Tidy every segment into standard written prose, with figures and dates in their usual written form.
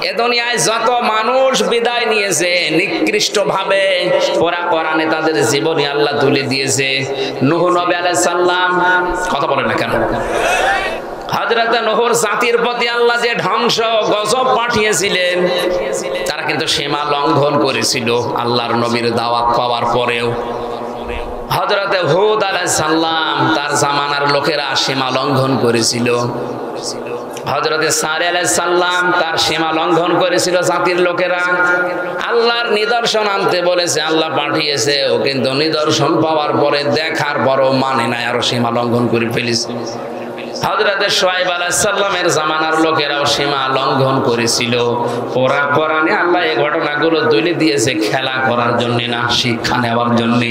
এ দুনিয়ায় যত মানুষ বিদায় নিয়েছে নিকৃষ্ট ভাবে, ওরা কোরআনে তাদের জীবনী আল্লাহ তুলে দিয়েছে। নূহ নবী আলাইহিস সালাম, কথা বলেন না কেন? হযরত নূহর জাতির প্রতি আল্লাহ যে ধ্বংস গজব পাঠিয়েছিলেন, তারা কিন্তু সীমা লঙ্ঘন করেছিল আল্লাহর নবীর দাওয়াত পাওয়ার পরেও। হযরত হুদ আলাইহিস সালাম, তার জামানার লোকেরা সীমা লঙ্ঘন করেছিল। হযরত সালেহ আলাইহিস সালাম, তার সীমা লঙ্ঘন করেছিল জাতির লোকেরা। আল্লাহর নিদর্শন আনতে বলেছে, আল্লাহ পাঠিয়েছে, ও কিন্তু নিদর্শন পাওয়ার পরে দেখার পরও মানে নাই, আরো সীমা লঙ্ঘন করে ফেলেছে। হযরত শুআয়ব আলাইহিস সালামের জামানার লোকেরাও সীমা লঙ্ঘন করেছিল। ওরা কোরআনে আল্লাহ এই ঘটনাগুলো তুলে দিয়েছে খেলা করার জন্য না, শিক্ষা নেওয়ার জন্য।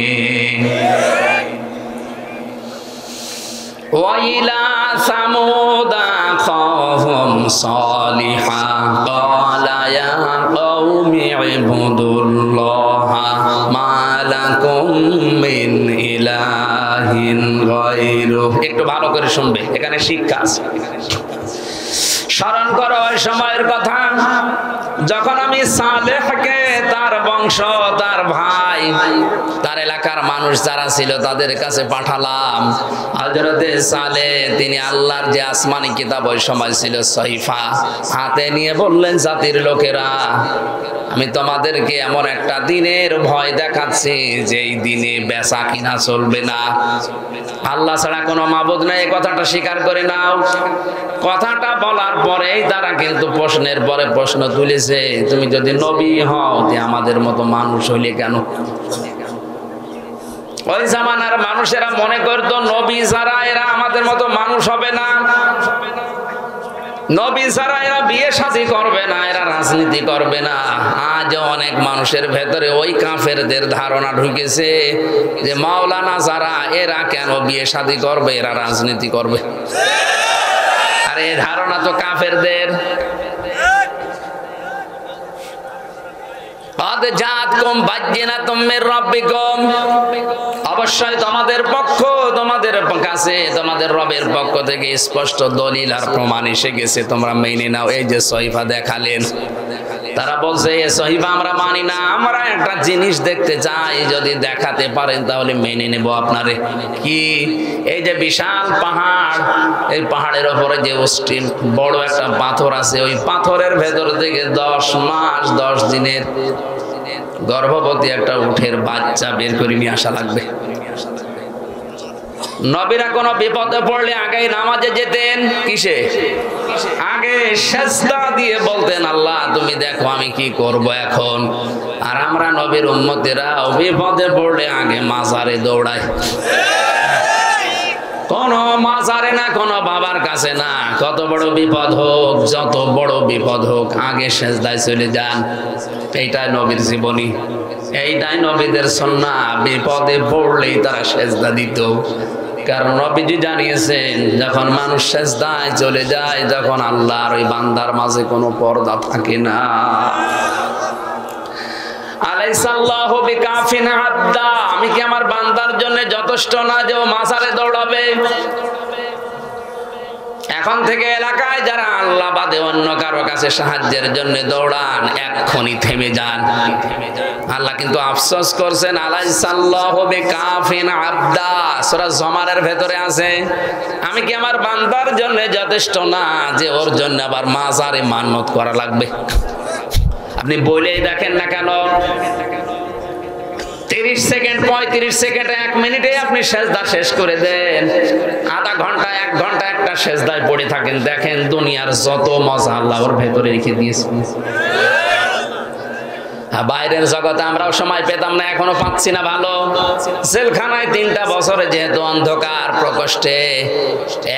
ওয়াইলা সামুদা খাহুম সালিহা ক্বালা ইয়া কওমি ইবুদুল্লাহা মা লাকুম মিন ইলাহিন গায়রুহু। একটু ভালো করে শুনবে, এখানে শিক্ষা আছে। স্মরণ করো ওই সময়ের কথা যখন আমি সালেহকে, তার বংশ, তার ভাই, তার এলাকার মানুষ যারা ছিল তাদের কাছে পাঠালাম। হযরতে সালেহ তিনি আল্লাহর যে আসমানি কিতাব ওই সময় ছিল সহিফা, হাতে নিয়ে বললেন, জাতির লোকেরা, আমি তোমাদেরকে এমন একটা দিনের ভয় দেখাচ্ছি যে এই দিনে বেচা কিনা চলবে না, আল্লাহ ছাড়া কোনো মাবুদ নাই, এই কথাটা স্বীকার করে নাও। কথাটা বলার পরেই তারা কিন্তু প্রশ্নের পরে প্রশ্ন তুলেছে, তুমি যদি নবী হও তে আমাদের মতো মানুষ হইলে কেন? ওই জামানার মানুষেরা মনে করতো নবী ছাড়া এরা আমাদের মতো মানুষ হবে না, নবী ছাড়া এরা বিয়ে শাদী করবে না, এরা রাজনীতি করবে না। আজ অনেক মানুষের ভেতরে ওই কাফেরদের ধারণা ঢুকেছে যে মাওলানা যারা, এরা কেন বিয়ে শাদী করবে, এরা রাজনীতি করবে। আরে এই ধারণা তো কাফেরদের। অবশ্যই তোমাদের কাছে তোমাদের রবের পক্ষ থেকে স্পষ্ট দলিল আর প্রমাণ এসে গেছে, তোমরা মেনে নাও। এই যে সহিফা দেখালেন, তারা বলছে এই সহিফা আমরা মানি না, আমরা একটা জিনিস দেখতে চাই, যদি দেখাতে পারেন তাহলে মেনে নেব আপনারে। কি? এই যে বিশাল পাহাড়, এই পাহাড়ের উপরে যে অস্থির বড় একটা পাথর আছে, ওই পাথরের ভেতর থেকে 10 মাস 10 দিনের গর্ভবতী একটা উটের বাচ্চা বের করে নিয়ে আসা লাগবে। নবীরা কোনো বিপদে পড়লে আগে নামাজে যেতেন, কিসে? আগে সিজদা দিয়ে বলতেন, আল্লাহ তুমি দেখো আমি কি করব এখন। আর আমরা নবীর উম্মতেরা বিপদে পড়লে আগে মাজারে দৌড়াই। কোন মাজারে না, কোন বাবার কাছে না, কত বড় বিপদ হোক, যত বড় বিপদ হোক, আগে সিজদায় চলে যান। এইটাই নবীর জীবনী, এইটাই নবীদের সুন্নাহ। বিপদে পড়লেই তারা সিজদা দিত, কারণ নবীজি জানিয়েছেন যখন মানুষ সিজদায় চলে যায় তখন আল্লাহর ওই বান্দার মাঝে কোনো পর্দা থাকে না। আলাইসাল্লাহু বিকাফিন আবদা, আমি কি আমার বান্দার জন্য যথেষ্ট না যে ও মাজারে দৌড়াবে? এখন থেকে এলাকায় যারা আল্লাহ বাদে অন্য কারো কাছে সাহায্যের জন্য দৌড়ান, এক্ষুনি থেমে যান। আল্লাহ কিন্তু আফসোস করছেন, আলাইসাল্লাহু বিকাফিন আবদা, সূরা জুমারের ভেতরে আছে, আমি কি আমার বান্দার জন্য যথেষ্ট না যে ওর জন্য আবার মাজারে মান্নত করা লাগবে? আপনি বলেই দেখেন না কেন, 30 সেকেন্ড 35 সেকেন্ড 1 মিনিটে আপনি সিজদা শেষ করে দেন, আধা ঘন্টা 1 ঘন্টা একটা সিজদায় পড়ে থাকেন, দেখেন দুনিয়ার যত মজা আল্লাহ ওর ভেতরে রেখে দিয়েছে। বাইরের জগতে আমরাও সময় পেতাম না, এখনো পাচ্ছি না ভালো। জেলখানায় 3টা বছরে যেহেতু অন্ধকার প্রকোষ্ঠে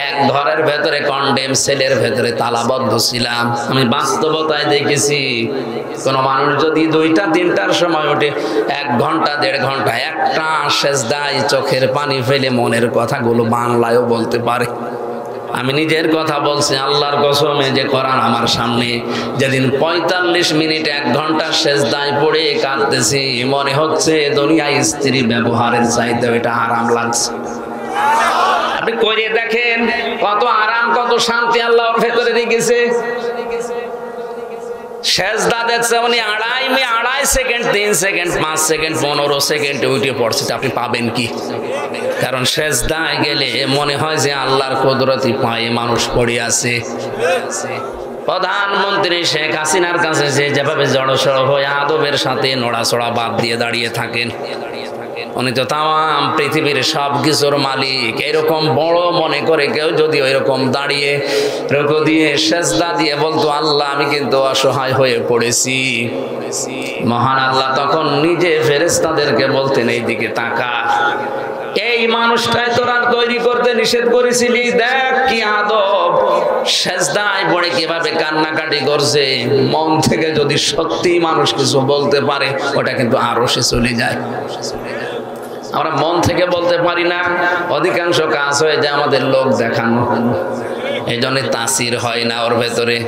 এক ঘরের ভেতরে কন্ডেম সেলের ভেতরে তালাবদ্ধ ছিলাম, আমি বাস্তবতায় দেখেছি কোন মানুষ যদি 2টা 3টার সময় উঠে 1 ঘন্টা 1.5 ঘন্টা একটা সিজদায় চোখের পানি ফেলে মনের কথাগুলো বাংলায়ও বলতে পারে। আমি নিজের কথা বলছি, আল্লাহর কসমে যে কোরআন আমার সামনে, যেদিন 45 মিনিট 1 ঘন্টা সিজদায় পড়ে কাঁদতেছি, মনে হচ্ছে দুনিয়ায় স্ত্রী ব্যবহারের চাইতে এটা আরাম লাগছে। আপনি করে দেখেন কত আরাম, কত শান্তি আল্লাহর ভেতরে রেখেছে। সেজদা দিচ্ছে উনি আড়াই সেকেন্ড, 3 সেকেন্ড, 5 সেকেন্ড, 15 সেকেন্ডে উঠে পড়ছে, আপনি পাবেন কি? কারণ সেজদায় গেলে মনে হয় যে আল্লাহর কুদরতি পায়ে মানুষ পড়ে আছে। প্রধানমন্ত্রী শেখ হাসিনার কাছে যেভাবে জড়সড় হয়ে আদবের সাথে নড়াচড়া বাদ দিয়ে দাঁড়িয়ে থাকেন, উনি তো তাম পৃথিবীর সব কিছুর মালিক। এরকম বড় মনে করে কেউ যদি ওইরকম দাঁড়িয়ে রুকু দিয়ে সেজদা দিয়ে বলতো আল্লাহ আমি কিন্তু অসহায় হয়ে পড়েছি, মহান আল্লাহ তখন নিজে ফেরেশতাদেরকে বলতেন এইদিকে তাকা, এই মানুষটাই তোরা তৈরি করতে নিষেধ করেছিলি, দেখ কি আদব, সেজদায় পড়ে কিভাবে কান্নাকাটি করছে। মন থেকে যদি সত্যি মানুষ কিছু বলতে পারে ওটা কিন্তু আরশে চলে যায়। আমরা মন থেকে বলতে পারি না, অধিকাংশ কাজ হয়ে যায় আমাদের লোক দেখানো, এই জন্য তাসির হয় না ওর ভেতরে।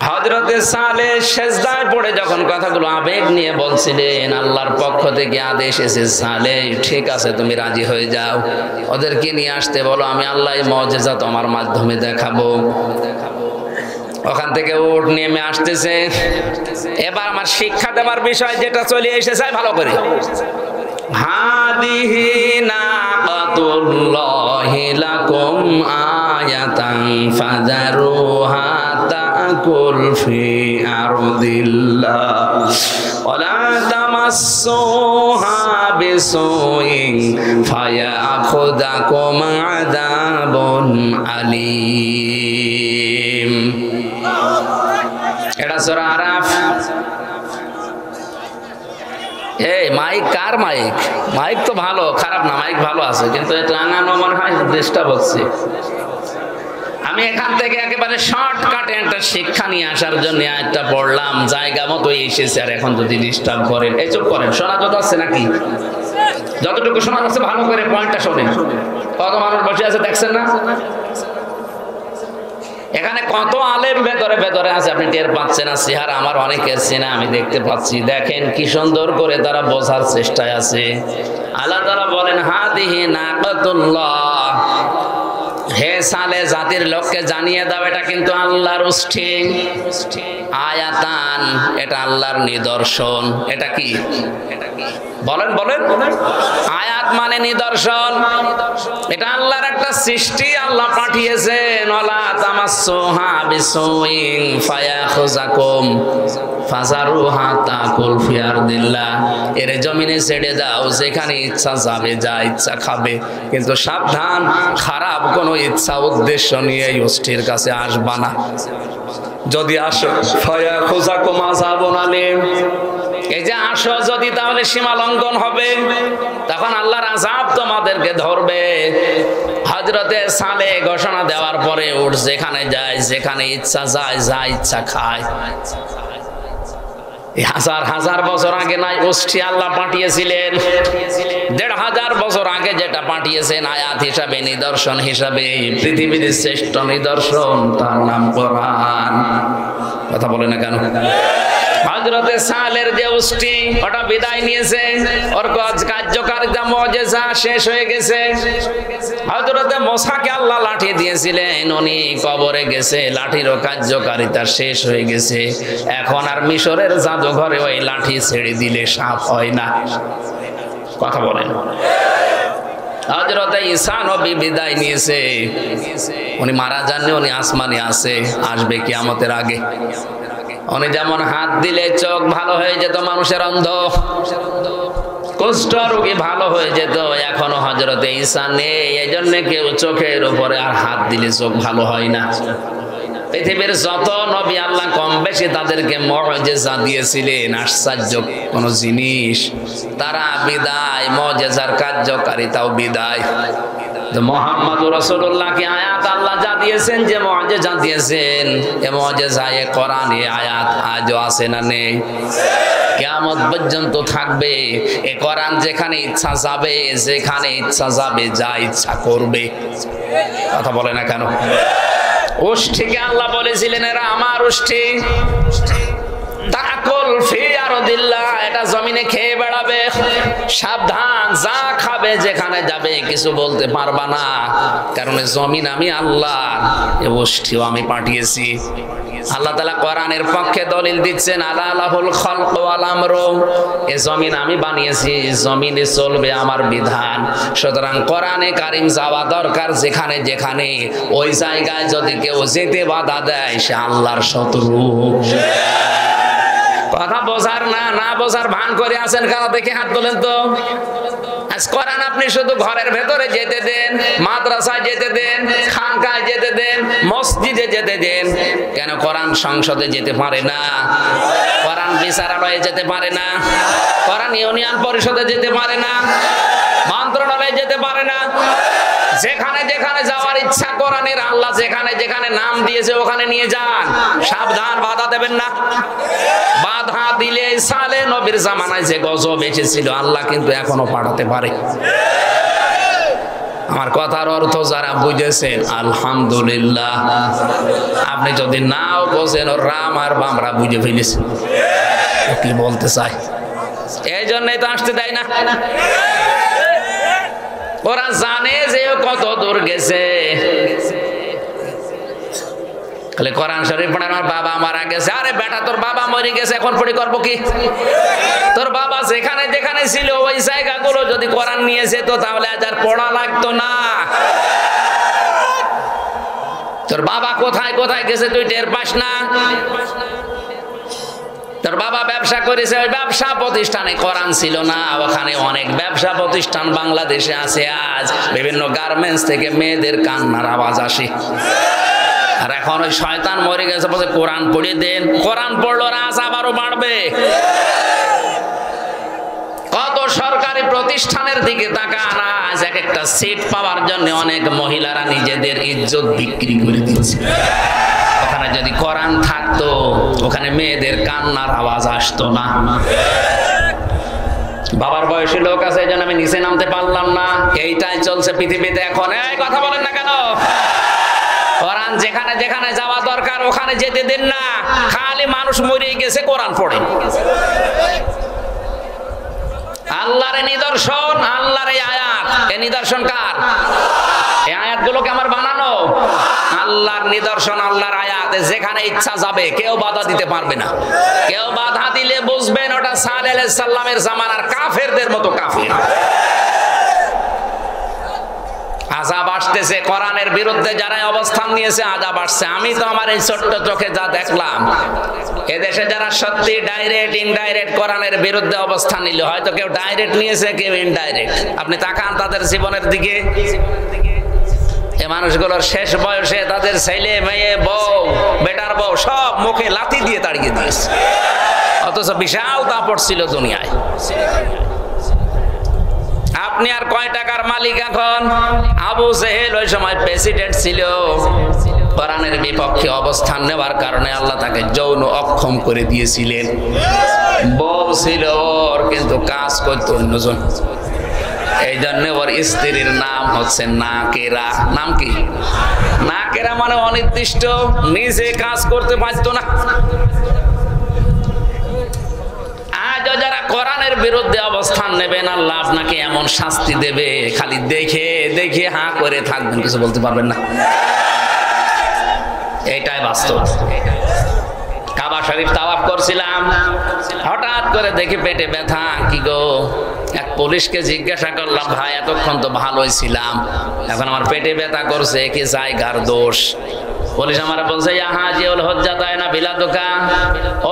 হযরতে সালেহ সেজদায় পড়ে যখন কথাগুলো আবেগ নিয়ে বলছিলেন, আল্লাহর পক্ষ থেকে আদেশ এসেছে, সালেহ ঠিক আছে তুমি রাজি হয়ে যাও, ওদেরকে নিয়ে আসতে বলো, আমি আল্লাহ মুজিজা তোমার মাধ্যমে দেখাবো। ওখান থেকে উট নেমে আসতেছে। এবার আমার শিক্ষা দেওয়ার বিষয় যেটা চলে এসেছে ভালো করে, হাদিহি নাকাতুল্লাহি লাকুম আয়াতান ফাযারুহা তাকুল ফি আরদিল্লাহ ওয়ালা তামাসসুহা বিসুইন ফায়াখুযাকুম আযাবুন আলীম। এটা সূরা আরাফ। এই মাইক কার মাইক? মাইক তো ভালো, খারাপ না, মাইক ভালো আছে, কিন্তু এটা লাগানো মনে হয় ডিস্টার্ব হচ্ছে। আমি এখান থেকে একেবারে শর্টকাটে একটা শিক্ষা নিয়ে আসার জন্য আয়াতটা পড়লাম, জায়গা মতো এসেছে। আর এখন যদি ডিস্টার্ব করেন, এই চুপ করেন, শোনা যত আছে নাকি? যতটুকু শোনা যাচ্ছে ভালো করে পয়েন্টটা শোনেন। কত মানুষ বসে আছে দেখছেন না? এখানে কত আলেম ভেতরে ভেতরে আছে আপনি টের পাচ্ছেন না। চেহারা আমার অনেকের চেনা আমি দেখতে পাচ্ছি। দেখেন কি সুন্দর করে তারা বোঝার চেষ্টায় আছে। আল্লাহ তাআলা বলেন হাদিহি নাকাতুল্লাহ, হে সালেহ জাতির লোককে জানিয়ে দাও এটা কিন্তু আল্লাহর উষ্ঠি, আয়াতান এটা আল্লাহর নিদর্শন। এটা কি? বলেন বলেন। আয়াত মানে নিদর্শন, এটা আল্লাহর একটা সৃষ্টি, আল্লাহ পাঠিয়েছেন। ওয়ালা তামাসসুহা বিসুইন ফায়াখুযাকুম ফাযারুহা তাকুল ফি আরদিল্লাহ, এর জমিনে ছেড়ে দাও, যেখানে ইচ্ছা যাবে, যা ইচ্ছা খাবে, কিন্তু সাবধান খারাপ কোনো ইচ্ছা উদ্দেশ্য নিয়ে এই উষ্ঠির কাছে আসবা না। যদি আসো ফায়াখুযাকুম আযাবুন আলীম, এই যে আসো যদি, তাহলে সীমা লঙ্ঘন হবে, তখন আল্লাহর আযাব তোমাদেরকে ধরবে। হযরতে সালেহ ঘোষণা দেওয়ার পরে উঠ যেখানে যায়, যেখানে ইচ্ছা যায়, যা ইচ্ছা খায়। হাজার হাজার বছর আগে নাই উষ্ঠি আল্লাহ পাঠিয়েছিলেন, ১৫০০ বছর আগে যেটা পাঠিয়েছেন আয়াত হিসাবে, নিদর্শন হিসাবে, পৃথিবীর শ্রেষ্ঠ নিদর্শন, তার নাম কোরআন। কথা বলে না কেন? হযরতে সালের যে উষ্টি ওটা বিদায় নিয়েছে, ওর কার্যকারিতা মুজিজা শেষ হয়ে গেছে। হযরতে মুসাকে আল্লাহ লাঠি দিয়েছিলেন, উনি কবরে গেছে, লাঠিরও কার্যকারিতা শেষ হয়ে গেছে। এখন আর মিশরের জাদুঘরে ওই লাঠি ছেড়ে দিলে সাপ হয় না। কথা বলেন। হযরতে ঈসা নবী বিদায় নিয়েছে, উনি মারা যাননি, উনি আসমানে আছে, আসবে কিয়ামতের আগে। উনি যেমন হাত দিলে চোখ ভালো হয়ে যেত, মানুষের অন্ধ, কুষ্ঠ রোগী ভালো হয়ে যেত, এখনো হযরতে ঈসা নেই, এই জন্য কেউ চোখের উপরে আর হাত দিলে চোখ ভালো হয় না। পৃথিবীর যত নবী আল্লাহ কম বেশি তাদেরকে মুজিজা দিয়েছিলেন, আশ্চর্য কোন জিনিস, তারা বিদায়, মুজিজার কার্যকারিতাও বিদায়। মুহাম্মদুর রাসূলুল্লাহকে আয়াত আল্লাহ যা দিয়েছেন, যে মুজিজা দিয়েছেন, এ মুজিজা, এ কোরআন, এ আয়াত আজও আছে না নেই? কিয়ামত পর্যন্ত থাকবে। এ কোরআন যেখানে ইচ্ছা যাবে, যেখানে ইচ্ছা যাবে, যা ইচ্ছা করবে। কথা বলে না কেন? উষ্ঠিকে আল্লাহ বলেছিলেন এরা আমার উষ্ঠি, তাকুল ফি আরদিল্লাহ, এটা জমিনে খেয়ে বেড়াবে। সাবধান, যা খাবে যেখানে যাবে কিছু বলতে পারবা না, কারণ জমিন আমি আল্লাহ, এ গোষ্ঠীও আমি পাঠিয়েছি। আল্লাহ তাআলা কোরআনের পক্ষে দলিল দিচ্ছেন, আলা লাহুল খালক ওয়াল আমরু, এই জমিন আমি বানিয়েছি, জমিনে চলবে আমার বিধান। সুতরাং কোরআনে কারীম যাওয়া দরকার যেখানে যেখানে, ওই জায়গায় যদি কেউ যেতে বাধা দেয় সে আল্লাহর শত্রু। কথা বোঝার না বোঝার ভান করে আছেন কারা, দেখে হাত তোলেন তো। কোরআন আপনি শুধু ঘরের ভেতরে যেতে দেন, মাদ্রাসায় যেতে দেন, খানকায় যেতে দেন, মসজিদে যেতে দেন, কেন কোরআন সংসদে যেতে পারে না? কোরআন বিচারালয়ে যেতে পারে না? কোরআন ইউনিয়ন পরিষদে যেতে পারে না? মন্ত্রণালয়ে যেতে পারে না? যেখানে যেখানে যাওয়ার ইচ্ছা কোরআনের, আল্লাহ যেখানে যেখানে নাম দিয়েছে ওখানে নিয়ে যান। সাবধান, বাধা দেবেন না। বাধা দিলে সালে নবীর জামানায় যে গজব এসেছিল আল্লাহ কিন্তু এখনো পাঠাতে পারে। আমার কথার অর্থ যারা বুঝেছেন আলহামদুলিল্লাহ, আপনি যদি নাও বোঝেন রাম আর বামরা বুঝে ফেলেছেন কি বলতে চাই, এই জন্যই তো আসতে দেয় না। ওরা জানে যে কত দূর গেছে। কোরআন শরীফ পড়ে আমার বাবা মারা গেছে, আরে বেটা তোর বাবা মরে গেছে এখন পড়ি করবো কি? তোর বাবা যেখানে যেখানে ছিল ওই জায়গাগুলো যদি কোরআন নিয়ে যেত তাহলে আজ আর পড়া লাগতো না। তোর বাবা কোথায় কোথায় গেছে তুই টের পাস না? তোর বাবা ব্যবসা করেছে, ওই ব্যবসা প্রতিষ্ঠানে কোরআন ছিল না, ওখানে অনেক ব্যবসা প্রতিষ্ঠান বাংলাদেশে আছে। আজ বিভিন্ন গার্মেন্টস থেকে মেয়েদের কান্নার আওয়াজ আসে। আর এখন ওই শয়তান মরে গেছে বলে কোরআন পড়ে দেন, কোরআন পড়লো রাজ আবারও বাড়বে। কত সরকারি প্রতিষ্ঠানের দিকে তাকান, আজ এক একটা সিট পাওয়ার জন্য অনেক মহিলারা নিজেদের ইজ্জত বিক্রি করে দিচ্ছে। ওখানে যদি কোরআন থাকতো ওখানে মেয়েদের কান্নার আওয়াজ আসতো না। বাবার বয়সী লোক আছে, এই জন্য আমি নিচে নামতে পারলাম না। এইটাই চলছে পৃথিবীতে এখন। এই কথা বলেন না কেন? কোরআন যেখানে যেখানে যাওয়া দরকার ওখানে যেতে দেন না। খালি মানুষ মরে গেছে কোরআন পড়ে। আল্লাহর নিদর্শন, আল্লাহর এই আয়াত, এই নিদর্শন কার? এই আয়াতগুলোকে আমার বানানো। আল্লাহর নিদর্শন, আল্লাহর আয়াত, যেখানে ইচ্ছা যাবে, কেউ বাধা দিতে পারবে না। কেউ বাধা দিলে বুঝবেন ওটা সালেহ আলাইহিস সালামের জামানার কাফেরদের মতো কাফের। আযাব আসতেছে, কোরআনের বিরুদ্ধে যারা অবস্থান নিয়েছে আযাব আসছে। আমি তো আমার এই ছোট্ট চোখে যা দেখলাম, এদেশে যারা সত্যি ডাইরেক্ট ইনডাইরেক্ট কোরআনের বিরুদ্ধে অবস্থান নিল, হয়তো কেউ ডাইরেক্ট নিয়েছে, কেউ ইনডাইরেক্ট। আপনি তাকান তাদের জীবনের দিকে। এই মানুষগুলোর শেষ বয়সে তাদের ছেলে মেয়ে, বউ, বেটার বউ সব মুখে লাথি দিয়ে তাড়িয়ে দিয়েছে, অথচ বিশাল দাপট ছিল দুনিয়ায়। আপনি আর কয় টাকার মালিক এখন? আবু জেহেল ওই সময় প্রেসিডেন্ট ছিল, কোরআনের বিপক্ষে অবস্থান নেওয়ার কারণে আল্লাহ তাকে যৌন অক্ষম করে দিয়েছিলেন। বউ ছিল ওর, কিন্তু কাজ করতো অন্যজন। এই জন্য ওর স্ত্রীর নাম হচ্ছে নাকেরা। নাম কি? নাকেরা মানে অনির্দিষ্ট, নিজে কাজ করতে পারতো না। আজ যারা কোরআনের বিরুদ্ধে অবস্থান নেবেন আল্লাহ আপনাকে এমন শাস্তি দেবে, খালি দেখে দেখে হাঁ করে থাকবেন, কিছু বলতে পারবেন না। এটাই বাস্তব। কাবা শরীফ তাওয়াফ করছিলাম, হঠাৎ করে দেখি পেটে ব্যথা। কি গো? এক পুলিশকে জিজ্ঞাসা করলাম, ভাই এতক্ষণ তো ভালোই ছিলাম, এখন আমার পেটে ব্যথা করছে, কি জায়গার দোষ? পুলিশ আমার বলছে, হাজিউল হজ্জাত আয়না বিলাদুকা।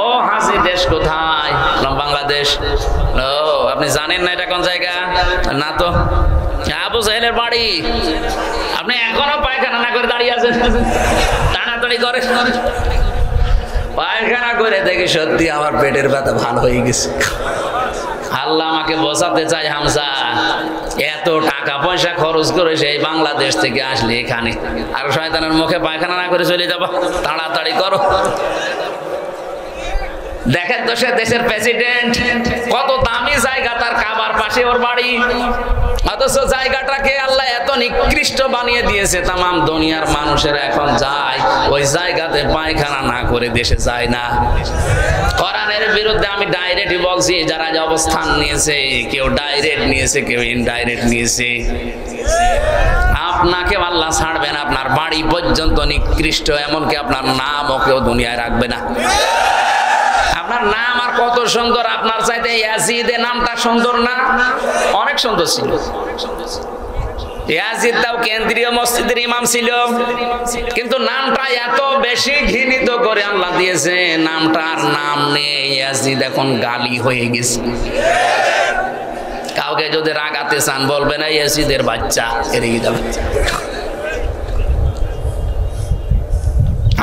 ও হাজি, দেশ কোথায়? বাংলাদেশ। ও, আপনি জানেন না এটা কোন জায়গা? না তো। আবু জাহেলের বাড়ি। আপনি এখনো পায়খানা না করে দাঁড়িয়ে আছেন, তাড়াতাড়ি করে। পায়খানা করে দেখি সত্যি আমার পেটের ব্যথা ভালো হয়ে গেছে। আল্লাহ আমাকে বোঝাতে চাই, হামজা এত টাকা পয়সা খরচ করে সেই বাংলাদেশ থেকে আসলে এখানে আর শয়তানের মুখে পায়খানা না করে চলে যাবো, তাড়াতাড়ি করো। দেখেন তো সে দেশের প্রেসিডেন্ট, কত দামি জায়গা, তার কাবার পাশে ওর বাড়ি, অথচ জায়গাটাকে আল্লাহ এত নিকৃষ্ট বানিয়ে দিয়েছে। তামাম দুনিয়ার মানুষেরা এখন যায় ওই জায়গাতে পায়খানা না করে দেশে যায় না। কোরআনের বিরুদ্ধে আমি ডাইরেক্টই বলছি, যারা যে অবস্থান নিয়েছে, কেউ ডাইরেক্ট নিয়েছে, কেউ ইনডাইরেক্ট নিয়েছে, আপনাকে আল্লাহ ছাড়বেন, আপনার বাড়ি পর্যন্ত নিকৃষ্ট, এমনকি আপনার নামও কেউ দুনিয়ায় রাখবে না। আপনার নাম আর কত সুন্দর, আপনার চাইতে ইয়াজিদের নামটা সুন্দর না? অনেক সুন্দর ছিল। ইয়াজিদ তাও কেন্দ্রীয় মসজিদের ইমাম ছিল, কিন্তু নামটা এত বেশি ঘৃণিত করে আল্লাহ দিয়েছে, নামটার নাম নেই। ইয়াজিদ এখন গালি হয়ে গেছে। কাউকে যদি রাগাতে চান বলবেন না ইয়াজিদের বাচ্চা, এড়িয়ে যাবে।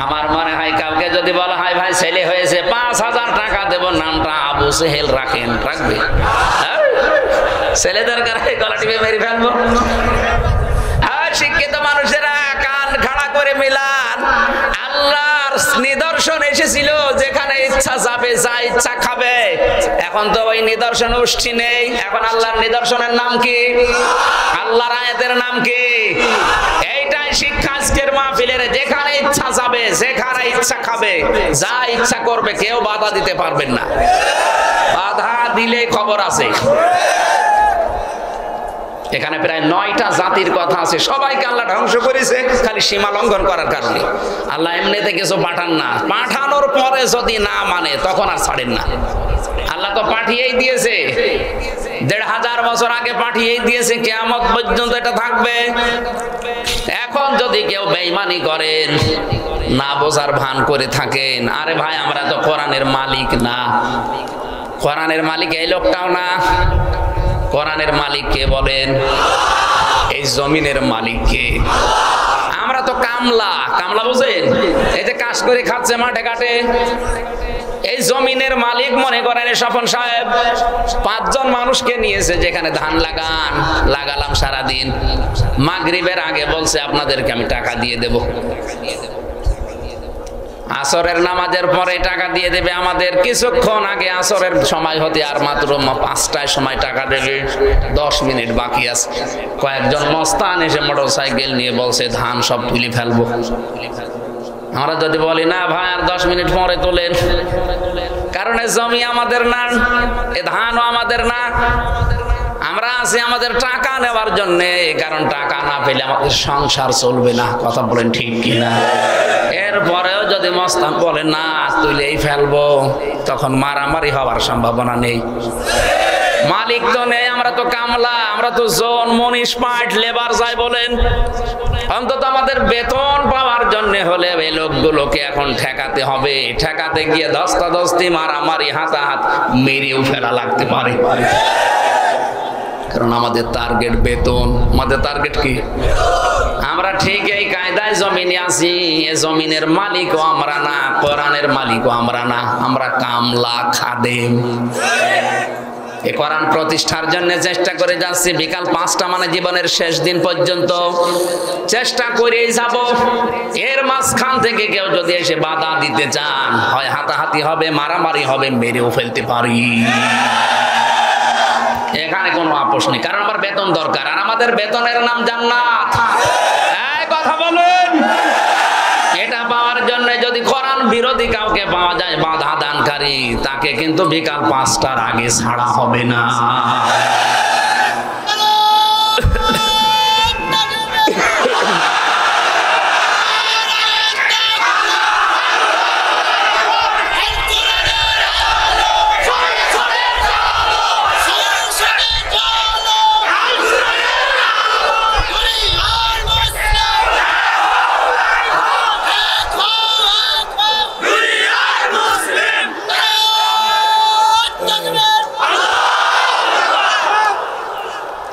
আমার মনে হয় কাউকে যদি বলা হয় ভাই ছেলে হয়েছে 5,000 টাকা দেব, নামটা আবু সেহেল রাখেন, রাখবে? ছেলেদের গায়ে গলা টিপে মেরে ফেলবো। শিক্ষিত মানুষেরা কান খাড়া করে মিলান। আল্লাহর নিদর্শন এসেছিল, যেখানে ইচ্ছা যাবে, যা ইচ্ছা খাবে। এখন তো ওই নিদর্শন উষ্ঠি নেই। এখন আল্লাহর নিদর্শনের নাম কি? আল্লাহর আয়াতের নাম কি? এইটাই শিক্ষা আজকের মাহফিলের। যেখানে ইচ্ছা যাবে, যেখানে ইচ্ছা খাবে, যা ইচ্ছা করবে, কেউ বাধা দিতে পারবেন না। বাধা দিলে খবর আছে। এখানে প্রায় 9টা জাতির কথা আছে, সবাইকে আল্লাহ ধ্বংস করেছে খালি সীমা লঙ্ঘন করার কারণে। আল্লাহ এমনিতে কিছু পাঠান না, পাঠানোর পরে যদি না মানে তখন আর ছাড়েন না। আল্লাহ তো পাঠিয়েই দিয়েছে, 1500 বছর আগে পাঠিয়েই দিয়েছে, কিয়ামত পর্যন্ত এটা থাকবে। এখন যদি কেউ বেঈমানি করেন, না বোঝার ভান করে থাকেন, আরে ভাই আমরা তো কোরআনের মালিক না। কোরআনের মালিক এই লোকটাও না। কোরআনের মালিক কে বলেন? এই জমিনের মালিক কে? আমরা তো কামলা। কামলা বুঝেন? এই যে কাজ করে খাচ্ছে মাঠে ঘাটে, এই জমিনের মালিক মনে করেন স্বপন সাহেব 5 জন মানুষকে নিয়েছে, যেখানে ধান লাগালাম সারাদিন, মাগরিবের আগে বলছে আপনাদেরকে আমি টাকা দিয়ে দেব। আসরের নামাজের পরে টাকা দিয়ে দেবে আমাদের। কিছুক্ষণ আগে আসরের সময় হতে আর মাত্র 5টায় সময় টাকা দেবে, 10 মিনিট বাকি আছে। কয়েকজন মস্তান এসে মোটরসাইকেল নিয়ে বলছে ধান সব তুলে ফেলবো। আমরা যদি বলি না ভাই আর 10 মিনিট পরে তোলেন, কারণ এই জমি আমাদের না, এ ধানও আমাদের না। আমরা আছি আমাদের টাকা নেওয়ার জন্য, কারণ টাকা না পেলে আমাদের সংসার চলবে না। কথা বলেন ঠিক কিনা? এরপরেও যদি মস্তান বলে না তুলেই ফেলবো, তখন মারামারি হওয়ার সম্ভাবনা নেই। মালিক তো নেই, আমরা তো কামলা, আমরা তো জন মনীষ পাট লেবার যাই বলেন। অন্তত আমাদের বেতন পাওয়ার জন্য হলে এই লোকগুলোকে এখন ঠেকাতে হবে। ঠেকাতে গিয়ে ধস্তাধস্তি, মারামারি, হাতাহাত, মেরেও ফেলা লাগতে পারে, কারণ আমাদের টার্গেট বেতন। আমাদের টার্গেট কি? আমরা ঠিক এই কায়দায় জমিনে আছি। এ জমিনের মালিকও আমরা না, কোরআনের মালিকও আমরা না, আমরা কামলা, খাদেম। এই কোরআন প্রতিষ্ঠার জন্য চেষ্টা করে যাচ্ছি। বিকাল 5টা মানে জীবনের শেষ দিন পর্যন্ত চেষ্টা করেই যাব। এর মাঝখান থেকে কেউ যদি এসে বাধা দিতে চান, হয় হাতাহাতি হবে, মারামারি হবে, মেরেও ফেলতে পারি। এখানে কোনো আপোষ নেই, কারণ আমার বেতন দরকার, আর আমাদের বেতনের নাম জান্নাত। এই কথা বলেন। এটা পাওয়ার জন্য যদি কোরআন বিরোধী কাউকে পাওয়া যায়, বাধা দানকারী, তাকে কিন্তু বিকাল 5টার আগে ছাড়া হবে না।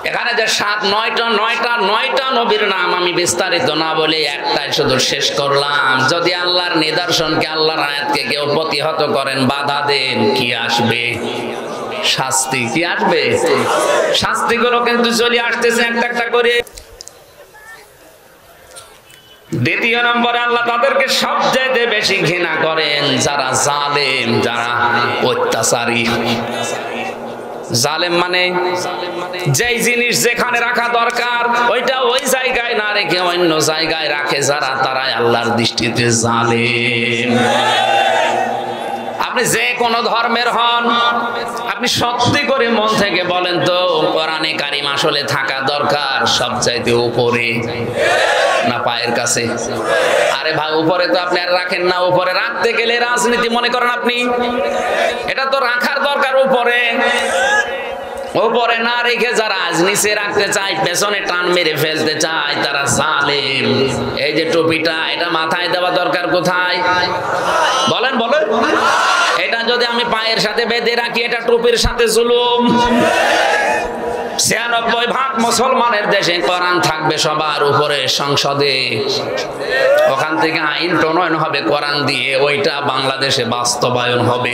এখানে যে 9টা নবীর নাম আমি বিস্তারিত না বলে একটাই শুধু শেষ করলাম। যদি আল্লাহর নিদর্শনকে, আল্লাহর আয়াতকে কেউ প্রতিহত করেন, বাধা দেন, কি আসবে? শাস্তি। কি আসবে? শাস্তিগুলো কিন্তু চলে আসতেছে একটা একটা করে। দ্বিতীয় নম্বরে আল্লাহ তাদেরকে সবচেয়ে বেশি ঘৃণা করেন যারা জালেম, যারা অত্যাচারী। জালেম মানে যেই জিনিস যেখানে রাখা দরকার ওইটা ওই জায়গায় না রেখে অন্য জায়গায় রাখে যারা, তারাই আল্লাহর দৃষ্টিতে জালেম। আপনি যে কোনো ধর্মের হন, আপনি সত্যি করে মন থেকে বলেন তো কোরআনে কারিম আসলে থাকা দরকার সবচাইতে উপরে না পায়ের কাছে? আরে ভাই, উপরে তো আপনি আর রাখেন না। উপরে রাখতে গেলে রাজনীতি মনে করেন আপনি? এটা তো রাখার দরকার উপরে। উপরে না রেখে যারা আজ নিচে রাখতে চায়, পেছনে টান মেরে ফেলতে চায়, তারা জালেম। এই যে টুপিটা, এটা মাথায় দেওয়া দরকার কোথায়? বলেন বলেন। এটা যদি আমি পায়ের সাথে বেঁধে রাখি, এটা টুপির সাথে জুলুম। ৯৬% মুসলমানের দেশে কোরআন থাকবে সবার উপরে সংসদে, ওখান থেকে আইন প্রণয়ন হবে কোরআন দিয়ে, ওইটা বাংলাদেশে বাস্তবায়ন হবে।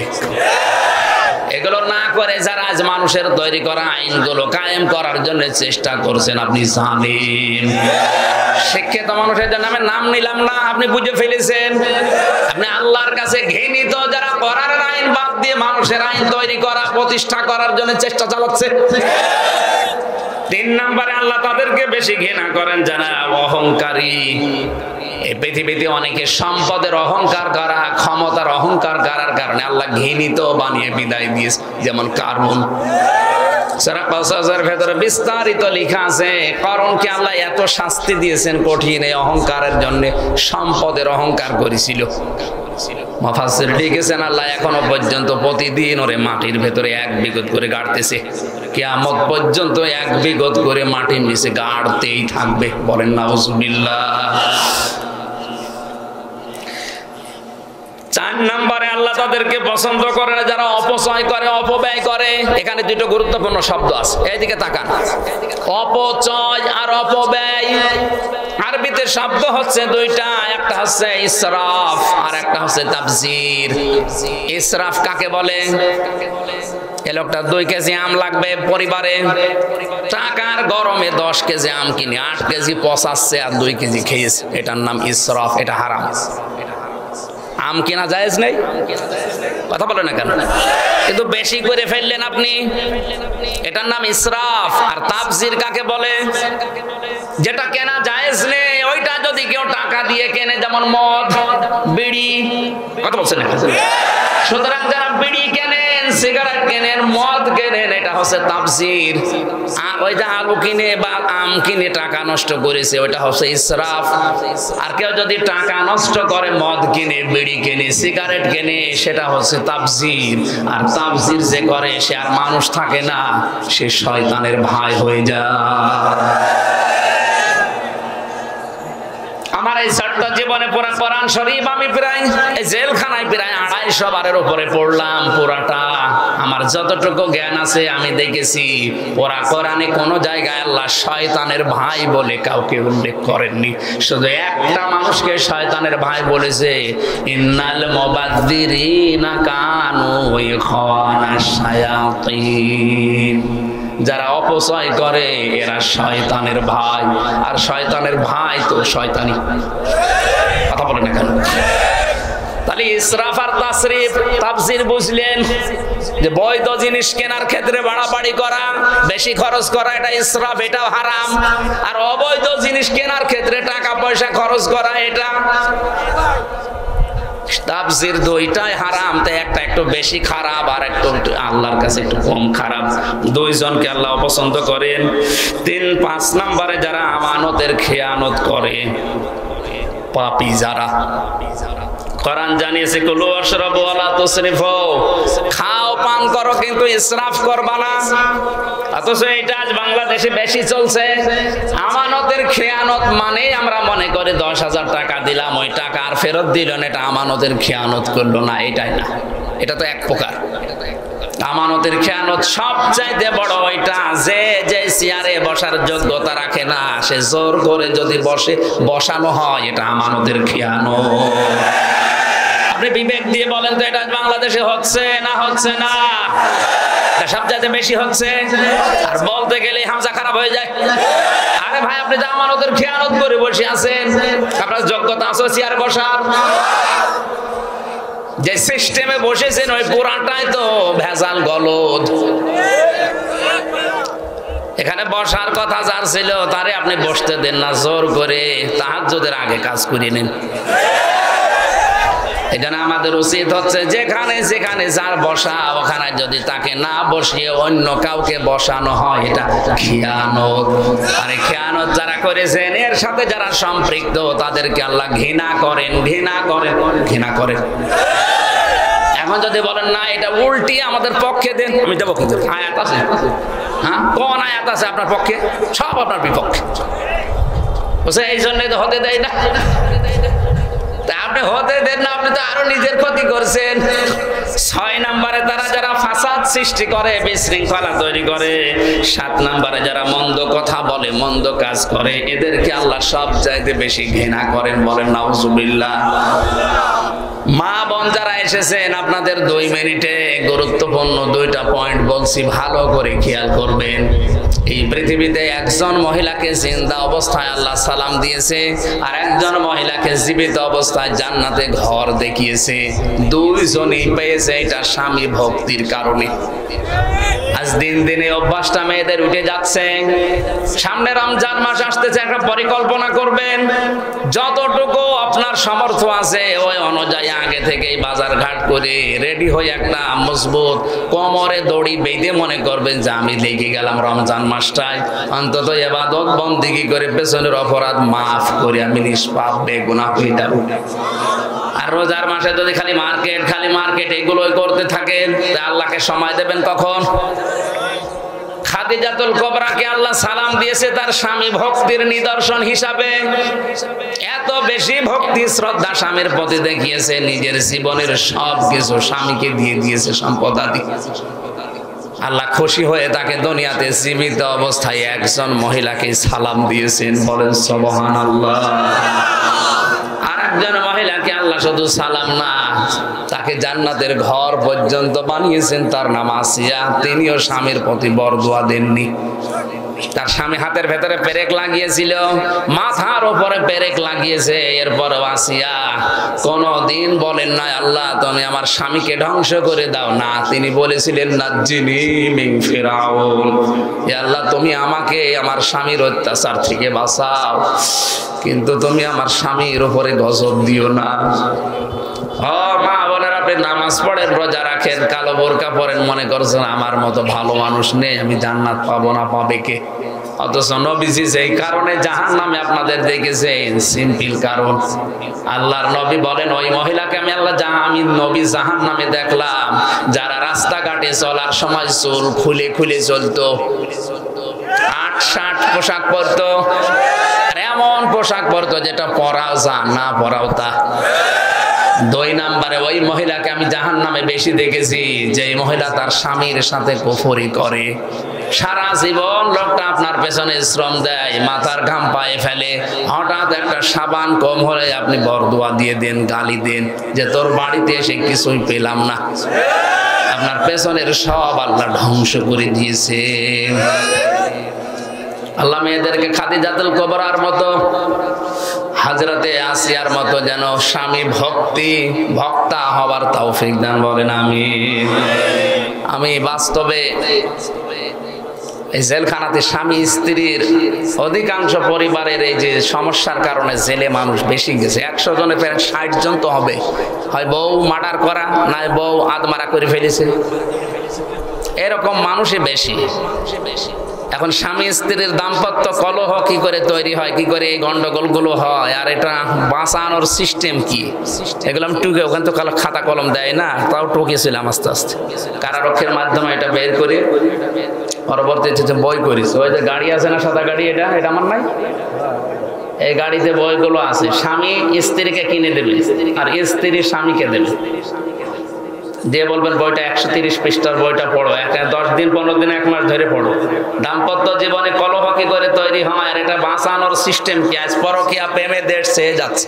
এগুলো না করে যারা আজ মানুষের তৈরি করা আইনগুলো কায়েম করার জন্য চেষ্টা করছেন, আপনি জানেন। শিক্ষিত মানুষের জন্য আমি নাম নিলাম না, আপনি বুঝে ফেলেছেন। আপনি আল্লাহর কাছে ঘৃণিত যারা কোরআনের আইন বাদ দিয়ে মানুষের আইন তৈরি করা, প্রতিষ্ঠা করার জন্য চেষ্টা চালাচ্ছে। ৩ নম্বরে আল্লাহ তাদেরকে বেশি ঘৃণা করেন যারা অহংকারী। এই পৃথিবীতে অনেকে সম্পদের অহংকার করা, ক্ষমতার অহংকার করার কারণে আল্লাহ ঘৃণিত বানিয়ে বিদায় দিয়েছে। যেমন কারুন, সূরা কাসাসের ভেতরে বিস্তারিত লেখা আছে কারুনকে আল্লাহ এত শাস্তি দিয়েছেন কঠিন, এই অহংকারের জন্য, সম্পদের অহংকার করেছিল। মুফাসসির লিখেছেন আল্লাহ এখনো পর্যন্ত প্রতিদিন ওরে মাটির ভেতরে 1 বিঘত করে গাড়তেছে। কিয়ামত পর্যন্ত 1 বিঘত করে মাটির নিচে গাড়তেই থাকবে। বলেন নাউজুবিল্লাহ। ৪ নম্বরে আল্লাহ তাদেরকে পছন্দ করে না যারা অপচয় করে, অপব্যয় করে। এখানে দুটো গুরুত্বপূর্ণ শব্দ আছে, এইদিকে তাকান। অপচয় আর অপব্যয় আরবিতে শব্দ হচ্ছে দুইটা, একটা হচ্ছে ইসরাফ আর একটা হচ্ছে তাবজির। ইসরাফ কাকে বলে? এ লোকটা 2 কেজি আম লাগবে পরিবারে, টাকার গরমে 10 কেজি আম কিনে 8 কেজি পচাচ্ছে আর 2 কেজি খেয়েছে, এটার নাম ইসরাফ, এটা হারাম। আম কেনা জায়েজ নেই, কথা বলে না কেন? কিন্তু বেশি করে ফেললেন আপনি, এটার নাম ইসরাফ। আর তাবজির কাকে বলে? যেটা কেনা জায়েজ নেই ওইটা যদি কেউ টাকা দিয়ে কেনে, যেমন মদ, বিড়ি, কথা বলছেন না? সুতরাং যারা বিড়ি কেনেন, সিগারেট কেনেন, মদ কেনেন, এটা হচ্ছে তাবজির। আর ওই যে আলু কিনে বা আম কিনে টাকা নষ্ট করেছে, ওইটা হচ্ছে ইসরাফ। আর কেউ যদি টাকা নষ্ট করে মদ কিনে, বিড়ি কিনে, সিগারেট কিনে, সেটা হচ্ছে তাবজির। আর তাবজির যে করে সে আর মানুষ থাকে না, সে শয়তানের ভাই হয়ে যায়। আমার এই ছোট্ট জীবনে পুরা কোরআন শরীফ আমি প্রায় এই জেলখানায় প্রায় 250 বারের উপরে পড়লাম পুরাটা। আমার যতটুকু জ্ঞান আছে আমি দেখেছি পুরা কোরআনে কোনো জায়গায় আল্লাহ শয়তানের ভাই বলে কাউকে উল্লেখ করেননি। শুধু একটা মানুষকে শয়তানের ভাই বলেছে, ইন্নাল মুবাযযিরিনা কানু ইখওয়ানাশ শায়াতিন। যারা অপচয় করে এরা শয়তানের ভাই, আর শয়তানের ভাই তো শয়তানি। কথা বলে না কেন? তাহলে ইসরাফ আর তাসরিফ, তাফসীর বুঝলেন যে বৈধ জিনিস কেনার ক্ষেত্রে বাড়াবাড়ি করা, বেশি খরচ করা, এটা ইসরাফ, এটাও হারাম। আর অবৈধ জিনিস কেনার ক্ষেত্রে টাকা পয়সা খরচ করা, এটা তাফসীর দুইটাই হারাম। তাই একটা একটু বেশি খারাপ আর একটু আল্লাহর কাছে একটু কম খারাপ। দুইজনকে আল্লাহ পছন্দ করেন। 5 নম্বরে যারা আমানতের খেয়ানত করে, পাপী যারা। কোরআন জানিয়েছে কুলু ওয়াশরাবু ওয়ালা তুসরিফু, খাও পান করো কিন্তু ইসরাফ করবা না। অথচ এটা আজ বাংলাদেশে বেশি চলছে। আমানতের খেয়ানত মানে আমরা মনে করি 10,000 টাকা দিলাম, ওই টাকা আর ফেরত দিল না, এটা আমানতের খেয়ানত করলো না। এটাই না, এটা তো এক প্রকার আমানতের খেয়ানত। সবচাইতে বড় ওইটা যে চেয়ারে বসার যোগ্যতা রাখে না, সে জোর করে যদি বসানো হয়, এটা আমানতের খেয়ানত। আপনি বিবেক দিয়ে বলেন তো এটা বাংলাদেশে হচ্ছে না হচ্ছে না? সবচাইতে বেশি হচ্ছে। আর বলতে গেলে হামজা খারাপ হয়ে যায়। আরে ভাই আপনি যে আমানতের খেয়ানত করে বসে আছেন, আপনার যোগ্যতা আছে চেয়ার বসার? যে সিস্টেমে বসেছেন ওই পুরাটাই তো ভেজাল গলদ। এখানে বসার কথা যার ছিল তারে আপনি বসতে দেন না, জোর করে তাহাজ্জুদের আগে কাজ করিয়ে নেন। এখানে আমাদের উচিত হচ্ছে যেখানে যেখানে যার বসা ওখানে যদি তাকে না বসিয়ে অন্য কাউকে বসানো হয় এটা খেয়ানত। আর খেয়ানত যারা করেছেন এর সাথে যারা সম্পৃক্ত তাদেরকে আল্লাহ ঘৃণা করেন, ঘৃণা করেন, ঘৃণা করেন। এখন যদি বলেন না এটা উল্টি আমাদের পক্ষে দেন, আমি দেবো কিন্তু আয়াত আছে, হ্যাঁ কোন আয়াত আছে আপনার পক্ষে? সব আপনার বিপক্ষে। এই জন্যই তো হতে দেয় না। তা আপনি হতে দেন না, আপনি তো আরো নিজের ক্ষতি করছেন। 6 নম্বরে তারা যারা ফাসাদ সৃষ্টি করে, বিশৃঙ্খলা তৈরি করে। 7 নম্বরে যারা মন্দ কথা বলে, মন্দ কাজ করে, এদেরকে আল্লাহ সব চাইতে বেশি ঘৃণা করেন। বলেন নাউজুবিল্লাহ। মা বোন যারা এসেছেন আপনাদের 2 মিনিটে গুরুত্বপূর্ণ 2টা পয়েন্ট বলছি, ভালো করে খেয়াল করবেন। এই পৃথিবীতে একজন মহিলাকে জিন্দা অবস্থায় আল্লাহ সালাম দিয়েছে, আর একজন মহিলাকে জীবিত অবস্থায় জান্নাতে ঘর দেখিয়েছে। 2 জনই পেয়েছে এটা স্বামী ভক্তির কারণে। আজ দিন দিনে অভ্যাসটা মেয়েদের উঠে যাচ্ছে। সামনে রমজান মাস আসতেছে, একটা পরিকল্পনা করবেন। যতটুকু আপনার সামর্থ্য আছে ওই অনুযায়ী আগে থেকেই বাজার ঘাট করে রেডি হয়ে একটা মজবুত কোমরে দড়ি বেঁধে মনে করবেন যে আমি লেগে গেলাম রমজান মাসটায়, অন্তত ইবাদত বন্দেগী করে পেছনের অপরাধ মাফ করে আমি নিষ্পাপ বেগুনাহ হয়ে যাব। আর রোজার মাসে যদি খালি মার্কেট এগুলোই করতে থাকেন তা আল্লাহকে সময় দেবেন কখন? খাদিজাতুল কুবরাকে আল্লাহ সালাম দিয়েছে তার স্বামী ভক্তির নিদর্শন হিসাবে। এত বেশি ভক্তি শ্রদ্ধা স্বামীর প্রতি দেখিয়েছে, নিজের জীবনের সব কিছু স্বামীকে দিয়ে দিয়েছে, সম্পদ আদি। আল্লাহ খুশি হয়ে তাকে দুনিয়াতে জীবিত অবস্থায় একজন মহিলাকে সালাম দিয়েছেন। বলেন সুবহানাল্লাহ। আরেকজন মহিলাকে আল্লাহ শুধু সালাম না, তাকে জান্নাতের ঘর পর্যন্ত বানিয়েছেন। তার নাম আসিয়া। তিনিও স্বামীর প্রতি বরদোয়া দেননি। তার স্বামী হাতের ভেতরে পেরেক লাগিয়েছিল, মাথার উপরে পেরেক লাগিয়েছে, এরপরে আসিয়া কোনদিন বলেন না আল্লাহ তুমি আমার স্বামীকে ধ্বংস করে দাও না। তিনি বলেছিলেন নাজ্জিনি মিন ফিরাউন, হে আল্লাহ তুমি আমাকে আমার স্বামীর অত্যাচার থেকে বাঁচাও, কিন্তু তুমি আমার স্বামীর উপরে গজব দিও না। ও মা বোনেরা, আপনি নামাজ পড়েন, রোজা রাখেন, কালো বোরকা পরেন, মনে করছেন আমার মতো ভালো মানুষ নেই, আমি জান্নাত পাবো না, পাবে কে? অথচ নবীজি সেই কারণে জাহান্নামে আপনাদের দেখেছেন, সিম্পল কারণ। আল্লাহর নবী বলেন ওই মহিলাকে আমি নবী জাহান্নামে দেখলাম যারা রাস্তাঘাটে চলার সময় চুল খুলে খুলে চলতো, 8-60 পোশাক পরতো, এমন পোশাক পরতো যেটা পরাও যা না পরাও তা। 2 নম্বরে ওই মহিলাকে আমি জাহান্নামে বেশি দেখেছি যে মহিলা তার স্বামীর সাথে কুফরি করে। সারা জীবন লোকটা আপনার পেছনে শ্রম দেয়, মাথার ঘাম পায়ে ফেলে, হঠাৎ একটা সাবান কম হলে আপনি বরদোয়া দিয়ে দেন, গালি দেন যে তোর বাড়িতে এসে কিছুই পেলাম না। আপনার পেছনের সব আল্লাহ ধ্বংস করে দিয়েছে। আল্লাহ মেয়েদেরকে খাদিজাতুল কুবরার মতো, হযরতে আসিয়ার মতো যেন স্বামী ভক্তা হবার তৌফিক দান। বলেন আমিন। আমি বাস্তবে এই জেলখানাতে স্বামী স্ত্রীর অধিকাংশ পরিবারের এই যে সমস্যার কারণে জেলে মানুষ বেশি গেছে। 100 জনে প্রায় 60 জন তো হবে, হয় বউ মার্ডার করা, নয় বউ আদমারা করে ফেলেছে, এরকম মানুষই বেশি। এখন স্বামী স্ত্রীর দাম্পত্য কলহ কি করে তৈরি হয়, কি করে এই গন্ডগোল গুলো হয়, আর এটা বাঁচানোর সিস্টেম কি, এগুলো আমি টুকে, ওখানে তো খাতা কলম দেয় না, তাও টুকেছিলাম আস্তে আস্তে কারারক্ষের মাধ্যমে এটা বের করে পরবর্তীতে বই করেছি। ওই যে গাড়ি আছে না, সাদা গাড়ি, এটা আমার নাই, এই গাড়িতে বইগুলো আছে। স্বামী স্ত্রীকে কিনে দেবে আর স্ত্রী স্বামীকে দেবে। দিয়ে বলবেন বইটা 130 পৃষ্ঠার বইটা পড়ো, 10 দিন 15 দিন 1 মাস ধরে পড়ো। দাম্পত্য জীবনে কলহ কি করে তৈরি হয় আর এটা বাঁচানোর সিস্টেম কি? আজ পরকীয়া প্রেমে দেশ চেয়ে যাচ্ছে।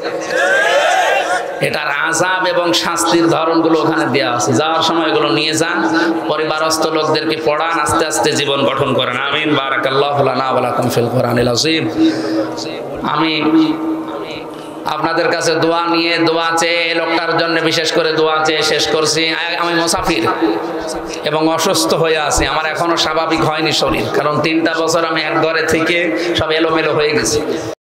এটার আযাব এবং শাস্তির ধরনগুলো ওখানে দেওয়া আছে। যাওয়ার সময় এগুলো নিয়ে যান, পরিবারস্থ লোকদেরকে পড়ান, আস্তে আস্তে জীবন গঠন করেন। আমিন। বারাকাল্লাহু লানা ওয়া লাকুম ফিল কোরআনিল আযীম। আমি আপনাদের কাছে দোয়া নিয়ে, দোয়া চেয়ে, লোকটার জন্য বিশেষ করে দোয়া চেয়ে শেষ করছি। আমি মুসাফির এবং অসুস্থ হয়ে আছি, আমার এখনো স্বাভাবিক হয়নি শরীর, কারণ 3টা বছর আমি এক ঘরে থেকে সব এলোমেলো হয়ে গেছে।